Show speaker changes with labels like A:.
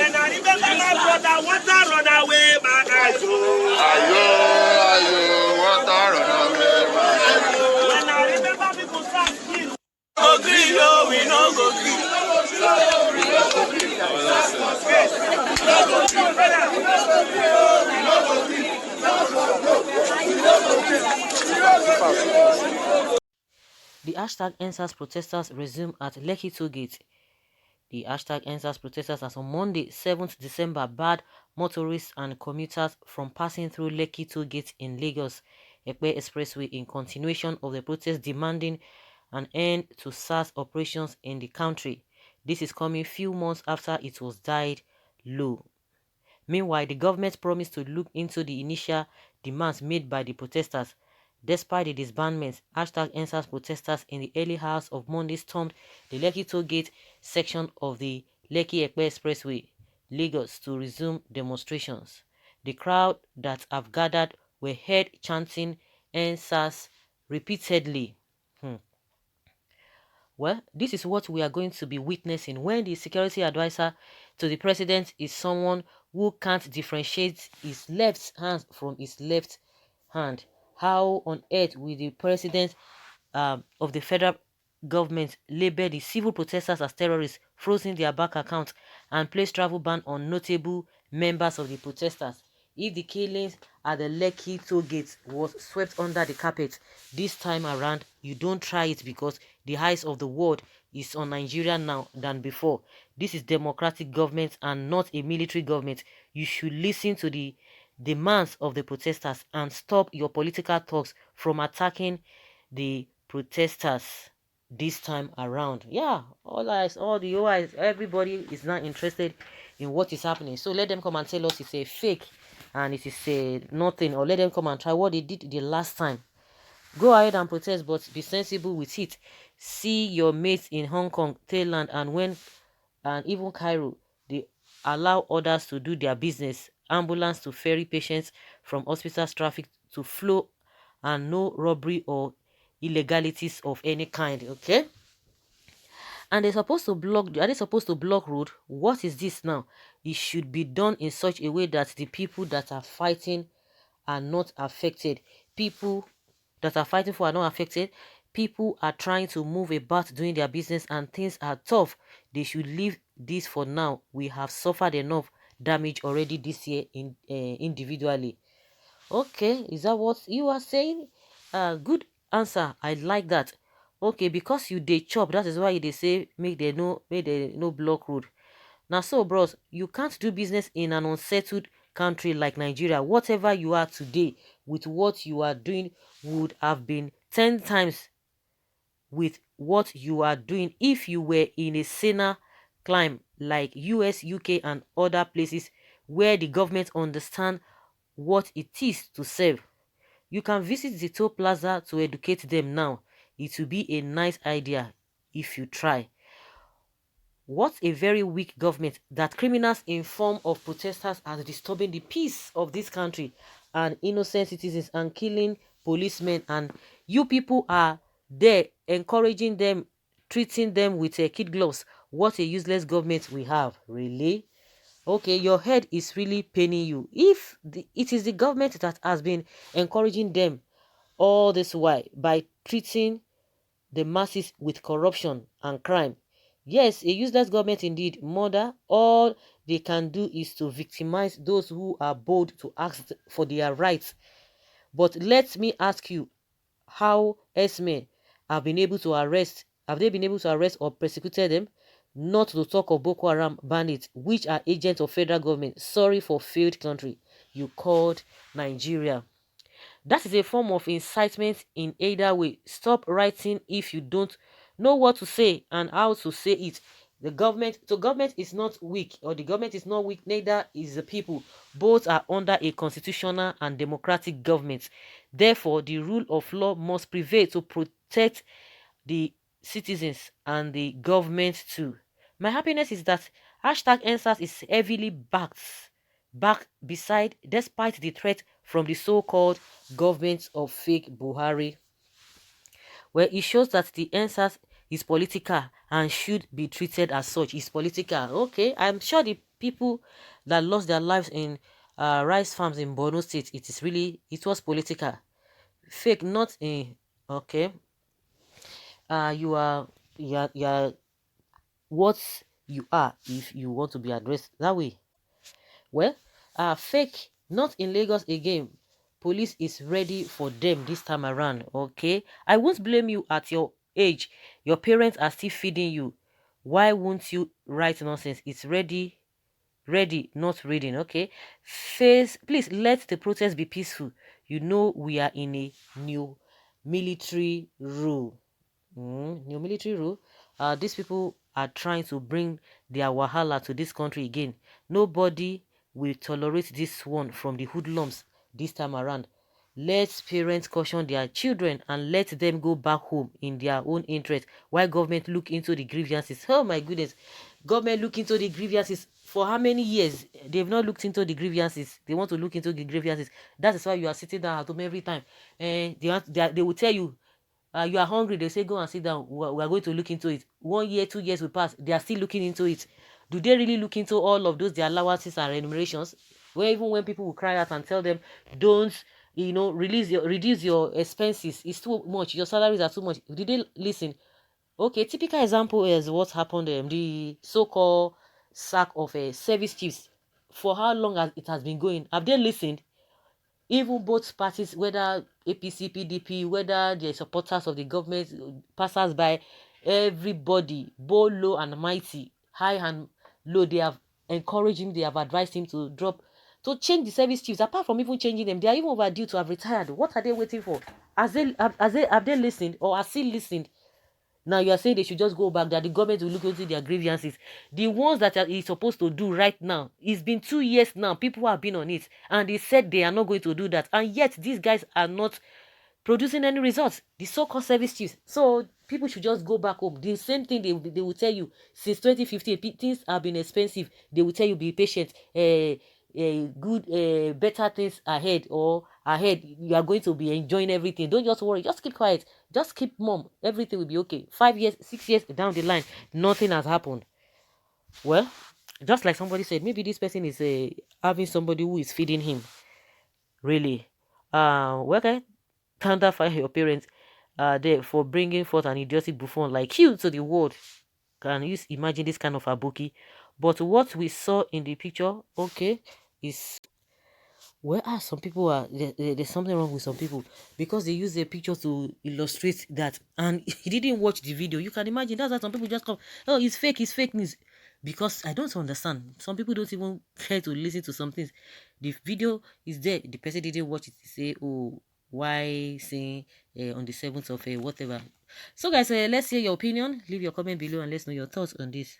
A: When I remember my brother, want to run away, my eyes. Want to run away, my eyes. When I remember people start speaking, agree, yo, we no go agree.
B: The hashtag NSAS protesters resume at Lekki Tollgate. The hashtag NSAS protesters as on Monday, 7th December, barred motorists and commuters from passing through Lekki Tollgate in Lagos Ekpe Expressway in continuation of the protest demanding an end to SARS operations in the country. This is coming few months after it was died low. Meanwhile, the government promised to look into the initial demands made by the protesters. Despite the disbandments, hashtag NSAS protesters in the early hours of Monday stormed the Lekki Tollgate section of the Lekki-Ekpe Expressway, Lagos, to resume demonstrations. The crowd that have gathered were heard chanting NSAS repeatedly. Well, this is what we are going to be witnessing when the security advisor to the president is someone who can't differentiate his left hand from his left hand. How on earth will the president of the federal government label the civil protesters as terrorists, frozen their bank accounts, and place travel ban on notable members of the protesters? If the killings at the Lekki Tollgate was swept under the carpet, this time around, you don't try it, because the eyes of the world is on Nigeria now than before. This is democratic government and not a military government. You should listen to the demands of the protesters and stop your political talks from attacking the protesters this time around. Yeah, all eyes, all the eyes, everybody is not interested in what is happening. So let them come and tell us it's a fake and it is a nothing, or let them come and try what they did the last time. Go ahead and protest, but be sensible with it. See your mates in Hong Kong, Thailand, and even Cairo. They allow others to do their business. Ambulance to ferry patients from hospitals, traffic to flow, and no robbery or illegalities of any kind. Okay. And they're supposed to block, are they supposed to block road? What is this now? It should be done in such a way that the people that are fighting are not affected. People that are fighting for are not affected. People are trying to move about doing their business and things are tough. They should leave this for now. We have suffered enough damage already this year individually. Okay, is that what you are saying? Good answer. I like that. Okay, because you dey chop, that is why they say make they no block road. Now so bros, you can't do business in an unsettled country like Nigeria. Whatever you are today with what you are doing would have been 10 times with what you are doing if you were in a saner climate like US, UK and other places where the government understand what it is to serve. You can visit the Toll Plaza to educate them now. It will be a nice idea if you try. What a very weak government that criminals inform of protesters as disturbing the peace of this country and innocent citizens and killing policemen, and you people are there encouraging them, treating them with kid gloves. What a useless government we have, really. Okay, your head is really paining you. If it is the government that has been encouraging them all this while by treating the masses with corruption and crime. Yes, a useless government indeed. Mother, all they can do is to victimize those who are bold to ask for their rights. But let me ask you, how Esme have been able to arrest, have they been able to arrest or persecuted them? Not to talk of Boko Haram bandits, which are agents of federal government. Sorry for failed country you called Nigeria. That is a form of incitement in either way. Stop writing if you don't know what to say and how to say it. The government is not weak, or the government is not weak, neither is the people. Both are under a constitutional and democratic government. Therefore, the rule of law must prevail to protect the citizens and the government too. My happiness is that hashtag NSAS is heavily back beside, despite the threat from the so-called government of fake Buhari, where it shows that the NSAS is political and should be treated as such. It's political. Okay, I'm sure the people that lost their lives in rice farms in Borno State, it was political. Fake, not in, okay. You are what you are if you want to be addressed that way. Well, fake, not in Lagos again. Police is ready for them this time around, okay? I won't blame you at your age. Your parents are still feeding you. Why won't you write nonsense? It's ready, not reading, okay? Face, please let the protest be peaceful. You know we are in a new military rule. New military rule. These people are trying to bring their wahala to this country again. Nobody will tolerate this one from the hoodlums this time around. Let parents caution their children and let them go back home in their own interest while government look into the grievances. Oh my goodness. Government look into the grievances for how many years? They've not looked into the grievances. They want to look into the grievances. That is why you are sitting down at home every time. And they will tell you, you are hungry, they say go and sit down, we are going to look into it. 1 year, 2 years will pass, they are still looking into it. Do they really look into all of those, their allowances and remunerations? Where even when people will cry out and tell them, don't, reduce your expenses, it's too much, your salaries are too much, did they listen? Okay, typical example is what happened, the so-called sack of service chiefs. For how long has it has been going? Have they listened? Even both parties, whether APC, PDP, whether the supporters of the government, passers by, everybody, both low and mighty, high and low, they have encouraged him, they have advised him to to change the service chiefs. Apart from even changing them, they are even overdue to have retired. What are they waiting for? Have they listened or are still listened? Now you are saying they should just go back, that the government will look into their grievances. The ones that is supposed to do right now, it's been 2 years now. People have been on it. And they said they are not going to do that. And yet these guys are not producing any results. The so-called service chiefs. So people should just go back home. The same thing they will tell you. Since 2015, things have been expensive. They will tell you be patient. Good, better things ahead or ahead. You are going to be enjoying everything. Don't just worry. Just keep quiet. Just keep mum. Everything will be okay. 5 years, 6 years down the line, nothing has happened. Well, just like somebody said, maybe this person is having somebody who is feeding him. Really. Well, okay. Thunder fire your parents there for bringing forth an idiotic buffon like you to the world. Can you imagine this kind of abuki? But what we saw in the picture, okay, is, well, some people are there's something wrong with some people because they use the picture to illustrate that, and he didn't watch the video. You can imagine that's why some people just come, oh, it's fake news. Because I don't understand. Some people don't even care to listen to some things. The video is there. The person didn't watch it. Say, oh, why saying on the 7th of whatever. So guys, let's hear your opinion. Leave your comment below and let's know your thoughts on this.